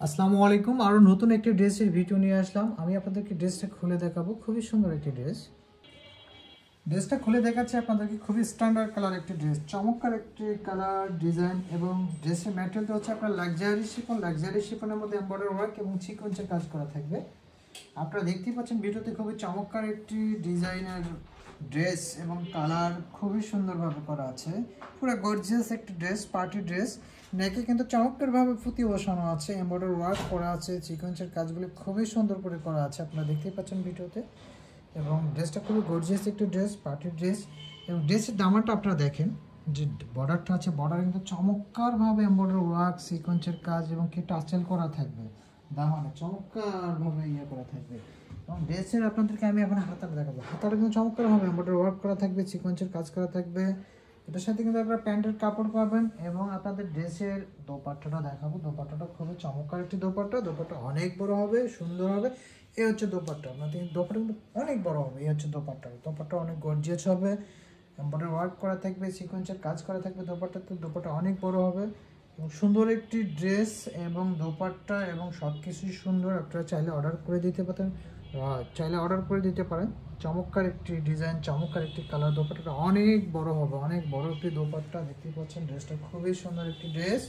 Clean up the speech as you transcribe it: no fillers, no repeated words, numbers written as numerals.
আসসালামু আলাইকুম। আরও নতুন একটি ড্রেসের ভিডিও নিয়ে আসলাম। আমি আপনাদেরকে ড্রেসটা খুলে দেখাবো। খুবই সুন্দর একটি ড্রেসটা খুলে দেখাচ্ছি আপনাদেরকে। খুবই স্ট্যান্ডার্ড কালার একটি ড্রেস, চমৎকার একটি কালার ডিজাইন এবং ড্রেসের ম্যাটেরিয়ালটা হচ্ছে আপনার লাক্সারি শিফনের মধ্যে এমব্রয়ডারি ওয়ার্ক এবং সিকোয়েন্সের কাজ করা থাকবে। আপনারা দেখতেই পাচ্ছেন ভিডিওতে খুবই চমৎকার একটি ডিজাইনের ড্রেস এবং কালার খুবই সুন্দরভাবে করা আছে। পুরো গর্জিয়াস একটি ড্রেস, পার্টি ড্রেস। নেকে কিন্তু চমৎকারভাবে ফুটিয়ে বসানো আছে, এমব্রয়ডারি ওয়ার্ক করা আছে, সিকোয়েন্সের কাজগুলি খুবই সুন্দর করে করা আছে, আপনারা দেখতেই পাচ্ছেন ভিডিওতে। এবং ড্রেসটা খুবই গর্জিয়াস একটি ড্রেস, পার্টি ড্রেস। এবং ড্রেসের দামানটা আপনারা দেখেন, যে বর্ডারটা আছে, বর্ডার কিন্তু চমৎকারভাবে এমব্রয়ডারি ওয়ার্ক, সিকোয়েন্সের কাজ এবং কি টাচেল করা থাকবে। দামানে চমৎকারভাবে করা থাকবে। এবং ড্রেসের আপনাদেরকে আমি এখন হাতাটা দেখাবো। হাতাটা কিন্তু চমৎকারভাবে এমব্রয়ডারি ওয়ার্ক করা থাকবে, সিকোয়েন্সের কাজ করা থাকবে। এটার সাথে কিন্তু আপনারা প্যান্টের কাপড় পাবেন। এবং আপনাদের ড্রেসের দোপাট্টাটা দেখাবো। দোপাট্টাটা খুবই চমৎকার একটি দোপাট্টা। দোপাট্টা অনেক বড় হবে, সুন্দর হবে। এই হচ্ছে দোপাট্টা। আপনাদের দোপাট্টা কিন্তু অনেক বড় হবে। এই হচ্ছে দোপাট্টা। দোপাট্টা অনেক গর্জিয়াস হবে, এমব্রয়ডারি ওয়ার্ক করা থাকবে, সিকোয়েন্সের কাজ করা থাকবে দোপাট্টাতে। দোপাট্টা অনেক বড় হবে এবং সুন্দর একটি ড্রেস এবং দোপাট্টা এবং সব কিছুই সুন্দর। আপনারা চাইলে অর্ডার করে দিতে পারেন। চমৎকার একটি ডিজাইন, চমৎকার একটি কালার। দোপাট্টাটা অনেক বড় হবে, অনেক বড় একটি দোপাট্টা। দেখতে পাচ্ছেন ড্রেসটা খুবই সুন্দর একটি ড্রেস।